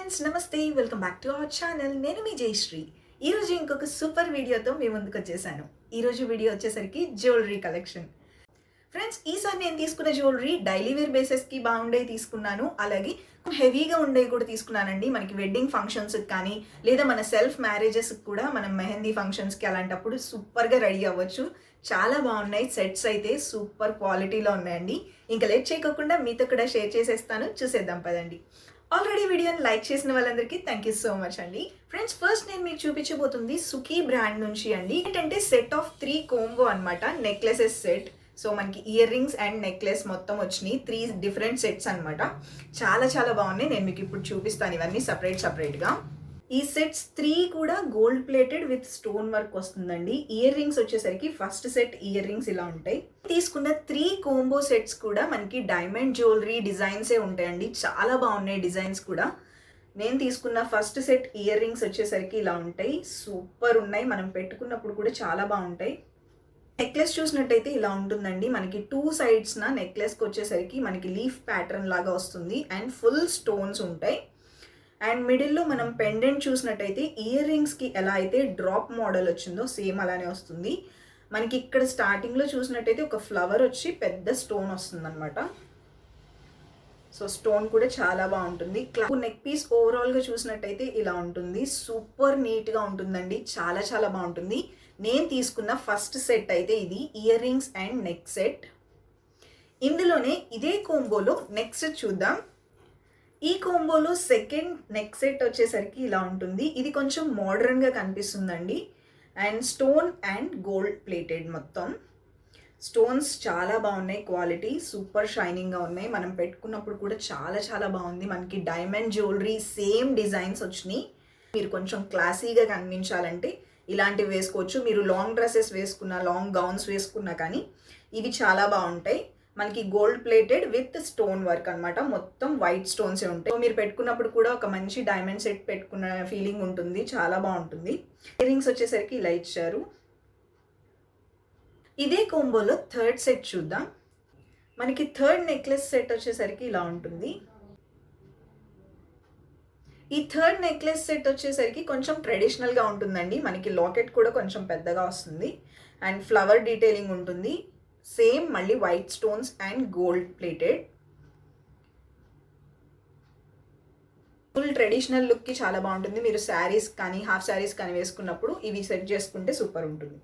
Friends నమస్తే, welcome back to our channel. నేను మీ జయశ్రీ. ఈరోజు ఇంకొక సూపర్ వీడియోతో మీ ముందుకు వచ్చేసాను. ఈరోజు వీడియో వచ్చేసరికి జ్యువెలరీ కలెక్షన్. ఫ్రెండ్స్, ఈసారి నేను తీసుకున్న జ్యువెలరీ డైలీ వేర్ బేసెస్కి బాగుండేవి తీసుకున్నాను. అలాగే హెవీగా ఉండేవి కూడా తీసుకున్నానండి. మనకి వెడ్డింగ్ ఫంక్షన్స్కి కానీ లేదా మన సెల్ఫ్ మ్యారేజెస్కి కూడా మనం మెహందీ ఫంక్షన్స్కి అలాంటప్పుడు సూపర్గా రెడీ అవ్వచ్చు. చాలా బాగున్నాయి. సెట్స్ అయితే సూపర్ క్వాలిటీలో ఉన్నాయండి. ఇంకా లేట్ చేయకుండా మీతో కూడా షేర్ చేసేస్తాను. చూసేద్దాం పదండి. ఆల్రెడీ వీడియోని లైక్ చేసిన వాళ్ళందరికీ థ్యాంక్ యూ సో మచ్ అండి. ఫ్రెండ్స్, ఫస్ట్ నేను మీకు చూపించబోతుంది సుఖీ బ్రాండ్ నుంచి అండి. ఏంటంటే సెట్ ఆఫ్ 3 కోంబో అనమాట, నెక్లెసెస్ సెట్. సో మనకి ఇయర్ రింగ్స్ అండ్ నెక్లెస్ మొత్తం వచ్చినాయి. 3 డిఫరెంట్ సెట్స్ అనమాట. చాలా చాలా బాగున్నాయి. నేను మీకు ఇప్పుడు చూపిస్తాను ఇవన్నీ సపరేట్గా. ఈ సెట్స్ 3 కూడా gold plated with stone work వస్తుందండి. ఇయర్ రింగ్స్ వచ్చేసరికి ఫస్ట్ సెట్ ఇయర్ రింగ్స్ ఇలా ఉంటాయి. తీసుకున్న 3 కోంబో సెట్స్ కూడా మనకి డైమండ్ జ్యువెలరీ డిజైన్సే ఉంటాయండి. చాలా బాగున్నాయి డిజైన్స్ కూడా. నేను తీసుకున్న ఫస్ట్ సెట్ ఇయర్ రింగ్స్ వచ్చేసరికి ఇలా ఉంటాయి. సూపర్ ఉన్నాయి. మనం పెట్టుకున్నప్పుడు కూడా చాలా బాగుంటాయి. నెక్లెస్ చూసినట్టయితే ఇలా ఉంటుందండి. మనకి 2 సైడ్స్న నెక్లెస్కి వచ్చేసరికి మనకి లీఫ్ ప్యాటర్న్ లాగా వస్తుంది అండ్ ఫుల్ స్టోన్స్ ఉంటాయి. అండ్ మిడిల్లో మనం పెండెంట్ చూసినట్టయితే ఇయర్ రింగ్స్కి ఎలా అయితే డ్రాప్ మోడల్ వచ్చిందో సేమ్ అలానే వస్తుంది. మనకి ఇక్కడ స్టార్టింగ్లో చూసినట్టయితే ఒక ఫ్లవర్ వచ్చి పెద్ద స్టోన్ వస్తుంది అనమాట. సో స్టోన్ కూడా చాలా బాగుంటుంది. నెక్ పీస్ ఓవరాల్గా చూసినట్టయితే ఇలా ఉంటుంది. సూపర్ నీట్గా ఉంటుందండి. చాలా చాలా బాగుంటుంది. నేను తీసుకున్న ఫస్ట్ సెట్ అయితే ఇది ear rings and neck set. ఇందులోనే ఇదే కోంబోలో నెక్స్ట్ చూద్దాం. ఈ కోంబోలో సెకండ్ నెక్ సెట్ వచ్చేసరికి ఇలా ఉంటుంది. ఇది కొంచెం మోడర్న్గా కనిపిస్తుందండి. And stone and gold plated మొత్తం. స్టోన్స్ చాలా బాగున్నాయి. క్వాలిటీ సూపర్ షైనింగ్గా ఉన్నాయి. మనం పెట్టుకున్నప్పుడు కూడా చాలా చాలా బాగుంది. మనకి డైమండ్ జ్యువెలరీ సేమ్ డిజైన్స్ వచ్చినాయి. మీరు కొంచెం క్లాసీగా కనిపించాలంటే ఇలాంటివి వేసుకోవచ్చు. మీరు లాంగ్ డ్రెస్సెస్ వేసుకున్నా, లాంగ్ గౌన్స్ వేసుకున్నా కానీ ఇవి చాలా బాగుంటాయి. మనకి gold plated with stone work అనమాట. మొత్తం వైట్ స్టోన్సే ఉంటాయి. సో మీరు పెట్టుకున్నప్పుడు కూడా ఒక మంచి డైమండ్ సెట్ పెట్టుకున్న ఫీలింగ్ ఉంటుంది. చాలా బాగుంటుంది. ఇయర్ రింగ్స్ వచ్చేసరికి ఇలా ఇచ్చారు. ఇదే కోంబోలో థర్డ్ సెట్ చూద్దాం. మనకి థర్డ్ నెక్లెస్ సెట్ వచ్చేసరికి ఇలా ఉంటుంది. ఈ థర్డ్ నెక్లెస్ సెట్ వచ్చేసరికి కొంచెం ట్రెడిషనల్గా ఉంటుందండి. మనకి లాకెట్ కూడా కొంచెం పెద్దగా వస్తుంది అండ్ ఫ్లవర్ డీటెయిలింగ్ ఉంటుంది. సేమ్ మళ్ళీ white stones and gold plated. Full traditional లుక్కి చాలా బాగుంటుంది. మీరు శారీస్ కానీ హాఫ్ శారీస్ కానీ వేసుకున్నప్పుడు ఇవి సెట్ చేసుకుంటే సూపర్ ఉంటుంది.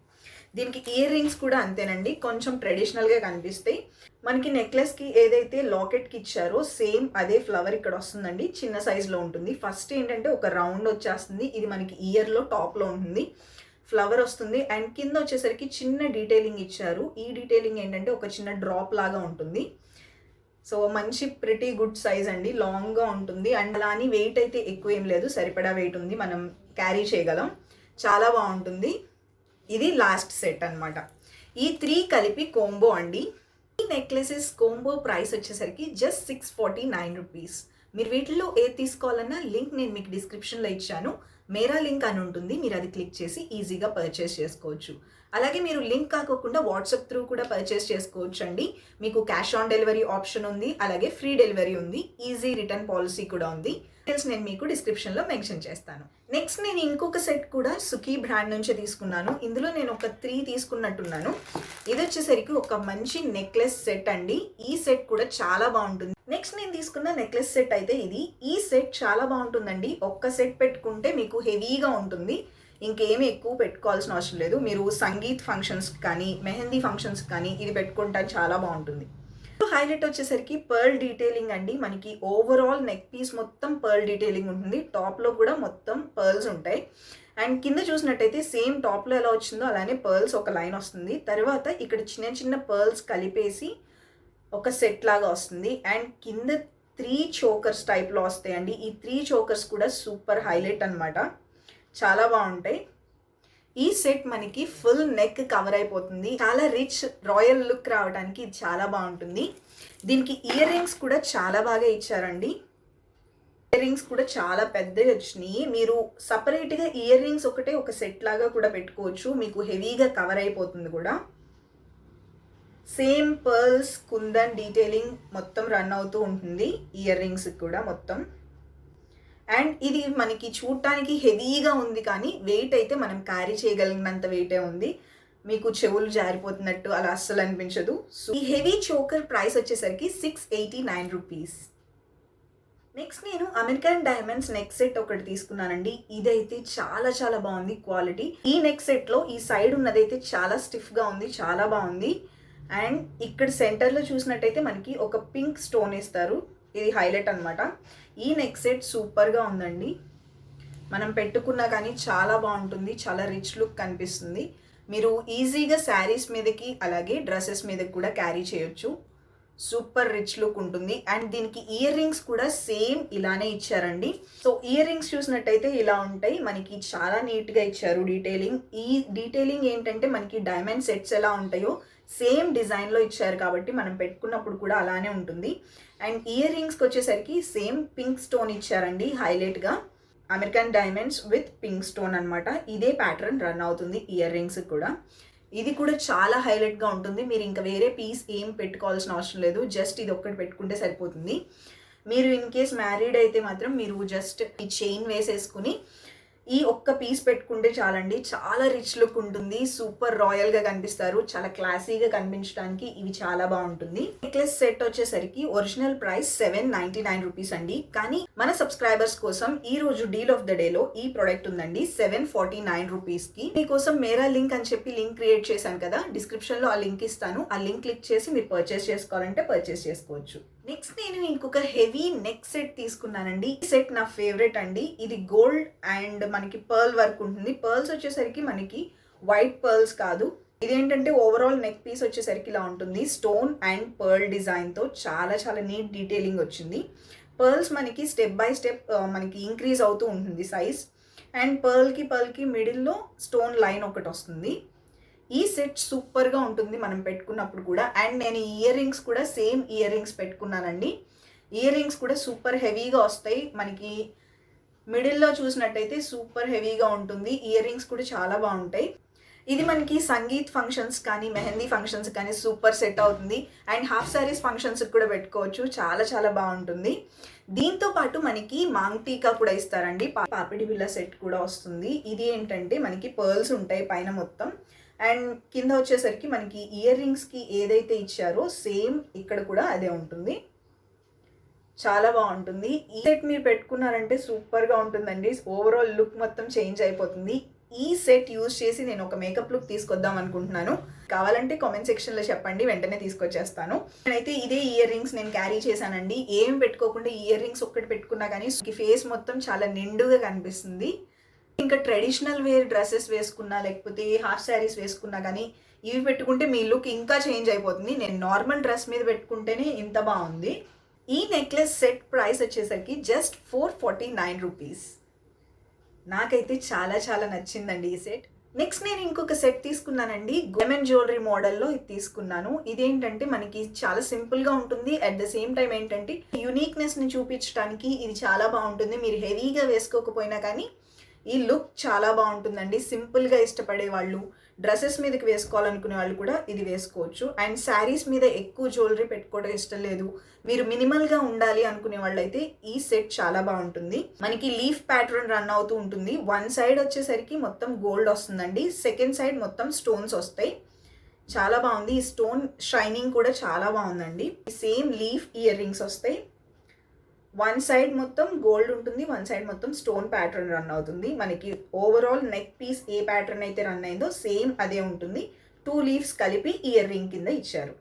దీనికి ఇయర్ రింగ్స్ కూడా అంతేనండి, కొంచెం ట్రెడిషనల్గా కనిపిస్తాయి. మనకి నెక్లెస్కి ఏదైతే లాకెట్కి ఇచ్చారో సేమ్ అదే ఫ్లవర్ ఇక్కడ వస్తుందండి. చిన్న సైజులో ఉంటుంది. ఫస్ట్ ఏంటంటే ఒక రౌండ్ వచ్చేస్తుంది. ఇది మనకి ఇయర్లో టాప్లో ఉంటుంది. ఫ్లవర్ వస్తుంది అండ్ కింద వచ్చేసరికి చిన్న డీటెయిలింగ్ ఇచ్చారు. ఈ డీటెయిలింగ్ ఏంటంటే ఒక చిన్న డ్రాప్ లాగా ఉంటుంది. సో మంచి ప్రిటీ గుడ్ సైజ్ అండి. లాంగ్గా ఉంటుంది అండ్ అలా అని వెయిట్ అయితే ఎక్కువ ఏం లేదు, సరిపడా వెయిట్ ఉంది, మనం క్యారీ చేయగలం. చాలా బాగుంటుంది. ఇది లాస్ట్ సెట్ అనమాట. ఈ 3 కలిపి కోంబో అండి. ఈ నెక్లెసెస్ కోంబో ప్రైస్ వచ్చేసరికి జస్ట్ 649 రూపీస్. మీరు వీటిల్లో ఏది తీసుకోవాలన్నా లింక్ నేను మీకు డిస్క్రిప్షన్లో ఇచ్చాను. మేరా లింక్ అని ఉంటుంది. మీరు అది క్లిక్ చేసి ఈజీగా పర్చేస్ చేసుకోవచ్చు. అలాగే మీరు లింక్ కాకుండా వాట్సాప్ త్రూ కూడా పర్చేస్ చేసుకోవచ్చు అండి. మీకు క్యాష్ ఆన్ డెలివరీ ఆప్షన్ ఉంది. అలాగే ఫ్రీ డెలివరీ ఉంది. ఈజీ రిటర్న్ పాలసీ కూడా ఉంది. డీటెయిల్స్ నేను మీకు డిస్క్రిప్షన్లో మెన్షన్ చేస్తాను. నెక్స్ట్ నేను ఇంకొక సెట్ కూడా సుఖీ బ్రాండ్ నుంచి తీసుకున్నాను. ఇందులో నేను ఒక 3 తీసుకున్నట్టున్నాను. ఇది వచ్చేసరికి ఒక మంచి నెక్లెస్ సెట్ అండి. ఈ సెట్ కూడా చాలా బాగుంటుంది. నెక్స్ట్ నేను తీసుకున్న నెక్లెస్ సెట్ అయితే ఇది. ఈ సెట్ చాలా బాగుంటుందండి. ఒక్క సెట్ పెట్టుకుంటే మీకు హెవీగా ఉంటుంది. ఇంకేమీ ఎక్కువ పెట్టుకోవాల్సిన అవసరం లేదు. మీరు సంగీత్ ఫంక్షన్స్ కానీ మెహందీ ఫంక్షన్స్ కానీ ఇది పెట్టుకుంటే చాలా బాగుంటుంది. హైలైట్ వచ్చేసరికి పర్ల్ డీటెయిలింగ్ అండి. మనకి ఓవరాల్ నెక్ పీస్ మొత్తం పర్ల్ డీటెయిలింగ్ ఉంటుంది. టాప్లో కూడా మొత్తం పర్ల్స్ ఉంటాయి. అండ్ కింద చూసినట్టయితే సేమ్ టాప్లో ఎలా వచ్చిందో అలానే పర్ల్స్ ఒక లైన్ వస్తుంది. తర్వాత ఇక్కడ చిన్న చిన్న పర్ల్స్ కలిపేసి ఒక సెట్ లాగా వస్తుంది. అండ్ కింద 3 చోకర్స్ టైప్లో వస్తాయండి. ఈ 3 చోకర్స్ కూడా సూపర్ హైలైట్ అనమాట. చాలా బాగుంటాయి. ఈ సెట్ మనకి ఫుల్ నెక్ కవర్ అయిపోతుంది. చాలా రిచ్ రాయల్ లుక్ రావడానికి ఇది చాలా బాగుంటుంది. దీనికి ఇయర్ రింగ్స్ కూడా చాలా బాగా ఇచ్చారండి. ఇయర్ రింగ్స్ కూడా చాలా పెద్దవి వచ్చినాయి. మీరు సపరేట్గా ఇయర్ రింగ్స్ ఒకటే ఒక సెట్ లాగా కూడా పెట్టుకోవచ్చు. మీకు హెవీగా కవర్ అయిపోతుంది కూడా. సేమ్ పర్ల్స్ కుందన్ డీటెయిలింగ్ మొత్తం రన్ అవుతూ ఉంటుంది. ఇయర్ రింగ్స్ కూడా మొత్తం అండ్ ఇది మనకి చూడటానికి హెవీగా ఉంది, కానీ వెయిట్ అయితే మనం క్యారీ చేయగలిగినంత వెయిటే ఉంది. మీకు చెవులు జారిపోతున్నట్టు అలా అస్సలు అనిపించదు. సో ఈ హెవీ చోకర్ ప్రైస్ వచ్చేసరికి 689 రూపీస్. నెక్స్ట్ నేను అమెరికన్ డైమండ్స్ నెక్ సెట్ ఒకటి తీసుకున్నానండి. ఇదైతే చాలా చాలా బాగుంది క్వాలిటీ. ఈ నెక్ సెట్లో ఈ సైడ్ ఉన్నదైతే చాలా స్టిఫ్గా ఉంది, చాలా బాగుంది. అండ్ ఇక్కడ సెంటర్లో చూసినట్టయితే మనకి ఒక పింక్ స్టోన్ ఇస్తారు, ఇది హైలైట్ అనమాట. ఈ నెక్ సెట్ సూపర్గా ఉందండి. మనం పెట్టుకున్నా కానీ చాలా బాగుంటుంది, చాలా రిచ్ లుక్ కనిపిస్తుంది. మీరు ఈజీగా శారీస్ మీదకి అలాగే డ్రెస్సెస్ మీదకి కూడా క్యారీ చేయొచ్చు. సూపర్ రిచ్ లుక్ ఉంటుంది. అండ్ దీనికి ఇయర్ రింగ్స్ కూడా సేమ్ ఇలానే ఇచ్చారండి. సో ఇయర్ రింగ్స్ చూసినట్టయితే ఇలా ఉంటాయి, మనకి చాలా నీట్గా ఇచ్చారు డీటెయిలింగ్. ఈ డీటెయిలింగ్ ఏంటంటే మనకి డైమండ్ సెట్స్ ఎలా ఉంటాయో సేమ్ డిజైన్లో ఇచ్చారు కాబట్టి మనం పెట్టుకున్నప్పుడు కూడా అలానే ఉంటుంది. అండ్ ఇయర్ రింగ్స్కి వచ్చేసరికి సేమ్ పింక్ స్టోన్ ఇచ్చారండి హైలైట్గా. American diamonds with pink stone అనమాట. ఇదే ప్యాటర్న్ రన్ అవుతుంది ఇయర్ రింగ్స్ కూడా. ఇది కూడా చాలా హైలైట్గా ఉంటుంది. మీరు ఇంకా వేరే పీస్ ఏం పెట్టుకోవాల్సిన అవసరం లేదు, జస్ట్ ఇది ఒక్కటి పెట్టుకుంటే సరిపోతుంది. మీరు ఇన్ కేస్ మ్యారీడ్ అయితే మాత్రం మీరు జస్ట్ ఈ చైన్ వేసేసుకుని ఈ ఒక్క పీస్ పెట్టుకుంటే చాలండి, చాలా రిచ్ లుక్ ఉంటుంది, సూపర్ రాయల్గా కనిపిస్తారు, చాలా క్లాసీగా కనిపించడానికి ఇవి చాలా బాగుంటుంది. నెక్లెస్ సెట్ వచ్చేసరికి ఒరిజినల్ ప్రైస్ 799 రూపీస్ అండి, కానీ మన సబ్స్క్రైబర్స్ కోసం ఈ రోజు డీల్ ఆఫ్ ద డేలో ఈ ప్రోడక్ట్ ఉందండి 749 రూపీస్కి. మీకోసం మేరా లింక్ అని చెప్పి లింక్ క్రియేట్ చేశాను కదా, డిస్క్రిప్షన్లో ఆ లింక్ ఇస్తాను. ఆ లింక్ క్లిక్ చేసి మీరు పర్చేస్ చేసుకోవాలంటే పర్చేస్ చేసుకోవచ్చు. నెక్స్ట్ నేను ఇంకొక హెవీ నెక్ సెట్ తీసుకున్నానండి. ఈ సెట్ నా ఫేవరెట్ అండి. ఇది గోల్డ్ అండ్ మనకి పర్ల్ వర్క్ ఉంటుంది. పర్ల్స్ వచ్చేసరికి మనకి వైట్ పర్ల్స్ కాదు, ఇదేంటంటే ఓవరాల్ నెక్ పీస్ వచ్చేసరికి ఇలా ఉంటుంది. స్టోన్ అండ్ పర్ల్ డిజైన్తో చాలా చాలా నీట్ డీటెయిలింగ్ వచ్చింది. పర్ల్స్ మనకి స్టెప్ బై స్టెప్ మనకి ఇంక్రీజ్ అవుతూ ఉంటుంది సైజ్. అండ్ పర్ల్కి మిడిల్లో స్టోన్ లైన్ ఒకటి వస్తుంది. ఈ సెట్ సూపర్గా ఉంటుంది మనం పెట్టుకున్నప్పుడు కూడా. అండ్ నేను ఇయర్ రింగ్స్ కూడా సేమ్ ఇయర్ రింగ్స్ పెట్టుకున్నానండి. ఇయర్ రింగ్స్ కూడా సూపర్ హెవీగా వస్తాయి, మనకి మిడిల్లో చూసినట్టయితే సూపర్ హెవీగా ఉంటుంది. ఇయర్ రింగ్స్ కూడా చాలా బాగుంటాయి. ఇది మనకి సంగీత్ ఫంక్షన్స్ కానీ మెహందీ ఫంక్షన్స్ కానీ సూపర్ సెట్ అవుతుంది. అండ్ హాఫ్ శారీస్ ఫంక్షన్స్కి కూడా పెట్టుకోవచ్చు, చాలా చాలా బాగుంటుంది. దీంతో పాటు మనకి మాంగ్ టీకా కూడా ఇస్తారండి, పాపిడి బిళ్ళ సెట్ కూడా వస్తుంది. ఇది ఏంటంటే మనకి పర్ల్స్ ఉంటాయి పైన మొత్తం, అండ్ కింద వచ్చేసరికి మనకి ఇయర్ రింగ్స్కి ఏదైతే ఇచ్చారో సేమ్ ఇక్కడ కూడా అదే ఉంటుంది. చాలా బాగుంటుంది. ఈ సెట్ మీరు పెట్టుకున్నారంటే సూపర్గా ఉంటుందండి, ఓవరాల్ లుక్ మొత్తం చేంజ్ అయిపోతుంది. ఈ సెట్ యూజ్ చేసి నేను ఒక మేకప్ లుక్ తీసుకొద్దాం అనుకుంటున్నాను. కావాలంటే కామెంట్ సెక్షన్లో చెప్పండి, వెంటనే తీసుకొచ్చేస్తాను. నేనైతే ఇదే ఇయర్ రింగ్స్ నేను క్యారీ చేశానండి. ఏం పెట్టుకోకుండా ఇయర్ రింగ్స్ ఒక్కటి పెట్టుకున్నా కానీ ఫేస్ మొత్తం చాలా నిండుగా కనిపిస్తుంది. ఇంకా ట్రెడిషనల్ వేర్ డ్రెస్సెస్ వేసుకున్నా లేకపోతే హాఫ్ శారీస్ వేసుకున్నా కానీ ఇవి పెట్టుకుంటే మీ లుక్ ఇంకా చేంజ్ అయిపోతుంది. నేను నార్మల్ డ్రెస్ మీద పెట్టుకుంటేనే ఇంత బాగుంది. ఈ నెక్లెస్ సెట్ ప్రైస్ వచ్చేసరికి జస్ట్ 449 రూపీస్. నాకైతే చాలా చాలా నచ్చిందండి ఈ సెట్. నెక్స్ట్ నేను ఇంకొక సెట్ తీసుకున్నానండి, డైమండ్ జ్యువెలరీ మోడల్లో ఇది తీసుకున్నాను. ఇదేంటంటే మనకి చాలా సింపుల్గా ఉంటుంది, అట్ ద సేమ్ టైం ఏంటంటే యూనిక్నెస్ని చూపించడానికి ఇది చాలా బాగుంటుంది. మీరు హెవీగా వేసుకోకపోయినా కానీ ఈ లుక్ చాలా బాగుంటుందండి. సింపుల్గా ఇష్టపడే వాళ్ళు, డ్రెస్సెస్ మీదకి వేసుకోవాలనుకునే వాళ్ళు కూడా ఇది వేసుకోవచ్చు. అండ్ శారీస్ మీద ఎక్కువ జ్యువెలరీ పెట్టుకోవడం ఇష్టం లేదు, మీరు మినిమల్గా ఉండాలి అనుకునే వాళ్ళు అయితే ఈ సెట్ చాలా బాగుంటుంది. మనకి లీఫ్ ప్యాటర్న్ రన్ అవుతూ ఉంటుంది. వన్ సైడ్ వచ్చేసరికి మొత్తం గోల్డ్ వస్తుందండి, సెకండ్ సైడ్ మొత్తం స్టోన్స్ వస్తాయి. చాలా బాగుంది. ఈ స్టోన్ షైనింగ్ కూడా చాలా బాగుందండి. సేమ్ లీఫ్ ఇయర్ రింగ్స్ వస్తాయి. వన్ సైడ్ మొత్తం గోల్డ్ ఉంటుంది, వన్ సైడ్ మొత్తం స్టోన్ ప్యాటర్న్ రన్ అవుతుంది. మనకి ఓవరాల్ నెక్ పీస్ ఏ ప్యాటర్న్ అయితే రన్ అయిందో సేమ్ అదే ఉంటుంది. 2 లీవ్స్ కలిపి ఇయర్ రింగ్ కింద ఇచ్చారు.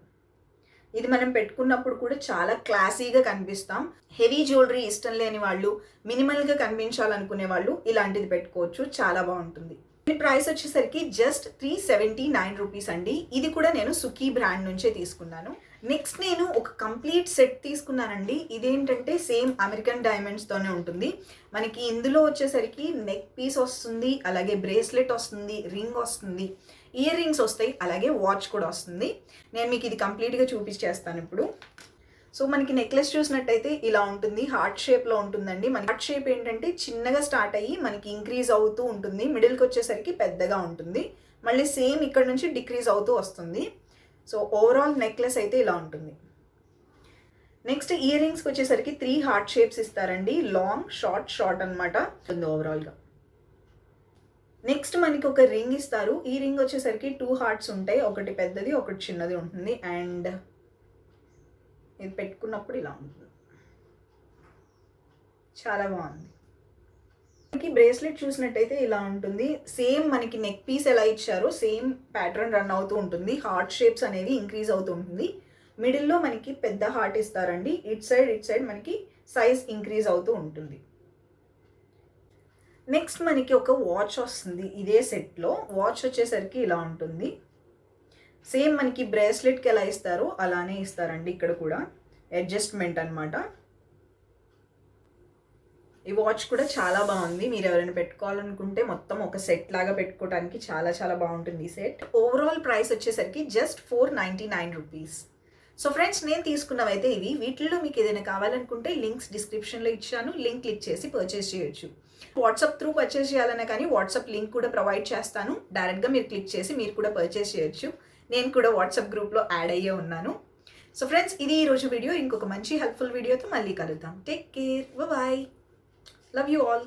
ఇది మనం పెట్టుకున్నప్పుడు కూడా చాలా క్లాసీగా కనిపిస్తాం. హెవీ జ్యువెలరీ ఇష్టం లేని వాళ్ళు, మినిమల్గా కనిపించాలనుకునే వాళ్ళు ఇలాంటిది పెట్టుకోవచ్చు, చాలా బాగుంటుంది. ఈ ప్రైస్ వచ్చేసరికి జస్ట్ 379 రూపీస్ అండి. ఇది కూడా నేను సుఖీ బ్రాండ్ నుంచే తీసుకున్నాను. నెక్స్ట్ నేను ఒక కంప్లీట్ సెట్ తీసుకున్నానండి. ఇదేంటంటే సేమ్ అమెరికన్ డైమండ్స్తోనే ఉంటుంది. మనకి ఇందులో వచ్చేసరికి నెక్ పీస్ వస్తుంది, అలాగే బ్రేస్లెట్ వస్తుంది, రింగ్ వస్తుంది, ఇయర్ రింగ్స్ వస్తాయి, అలాగే వాచ్ కూడా వస్తుంది. నేను మీకు ఇది కంప్లీట్గా చూపించేస్తాను ఇప్పుడు. సో మనకి నెక్లెస్ చూసినట్టయితే ఇలా ఉంటుంది, హార్ట్ షేప్లో ఉంటుందండి. మన హార్ట్ షేప్ ఏంటంటే చిన్నగా స్టార్ట్ అయ్యి మనకి ఇంక్రీజ్ అవుతూ ఉంటుంది, మిడిల్కి వచ్చేసరికి పెద్దగా ఉంటుంది, మళ్ళీ సేమ్ ఇక్కడ నుంచి డిక్రీజ్ అవుతూ వస్తుంది. సో ఓవరాల్ నెక్లెస్ అయితే ఇలా ఉంటుంది. నెక్స్ట్ ఇయర్ రింగ్స్కి వచ్చేసరికి 3 హార్ట్ షేప్స్ ఇస్తారండి. లాంగ్, షార్ట్ అనమాట ఓవరాల్గా. నెక్స్ట్ మనకి ఒక రింగ్ ఇస్తారు. ఈ రింగ్ వచ్చేసరికి 2 హార్ట్స్ ఉంటాయి. ఒకటి పెద్దది, ఒకటి చిన్నది ఉంటుంది. అండ్ ఇది పెట్టుకున్నప్పుడు ఇలా ఉంటుంది. చాలా బాగుంది. మనకి బ్రేస్లెట్ చూసినట్టయితే ఇలా ఉంటుంది. సేమ్ మనకి నెక్ పీస్ ఎలా ఇచ్చారో సేమ్ ప్యాటర్న్ రన్ అవుతూ ఉంటుంది. హార్ట్ షేప్స్ అనేవి ఇంక్రీజ్ అవుతూ ఉంటుంది. మిడిల్లో మనకి పెద్ద హార్ట్ ఇస్తారండి. ఇట్ సైడ్ మనకి సైజ్ ఇంక్రీజ్ అవుతూ ఉంటుంది. నెక్స్ట్ మనకి ఒక వాచ్ వస్తుంది. ఇదే సెట్లో వాచ్ వచ్చేసరికి ఇలా ఉంటుంది. సేమ్ మనకి బ్రేస్లెట్కి ఎలా ఇస్తారో అలానే ఇస్తారండి. ఇక్కడ కూడా అడ్జస్ట్మెంట్ అనమాట. ఈ వాచ్ కూడా చాలా బాగుంది. మీరు ఎవరైనా పెట్టుకోవాలనుకుంటే మొత్తం ఒక సెట్ లాగా పెట్టుకోవడానికి చాలా బాగుంటుంది ఈ సెట్. ఓవరాల్ ప్రైస్ వచ్చేసరికి జస్ట్ 499 రూపీస్. సో ఫ్రెండ్స్, నేను తీసుకున్నవైతే ఇవి. వీటిల్లో మీకు ఏదైనా కావాలనుకుంటే లింక్స్ డిస్క్రిప్షన్లో ఇచ్చాను. లింక్ క్లిక్ చేసి పర్చేస్ చేయొచ్చు. వాట్సాప్ త్రూ పర్చేస్ చేయాలన్నా కానీ వాట్సాప్ లింక్ కూడా ప్రొవైడ్ చేస్తాను. డైరెక్ట్గా మీరు క్లిక్ చేసి మీరు కూడా పర్చేస్ చేయొచ్చు. నేను కూడా వాట్సాప్ గ్రూప్లో యాడ్ అయ్యే ఉన్నాను. సో ఫ్రెండ్స్, ఇది ఈరోజు వీడియో. ఇంకొక మంచి హెల్ప్ఫుల్ వీడియోతో మళ్ళీ కలుద్దాం. Take care, bye. Love you all.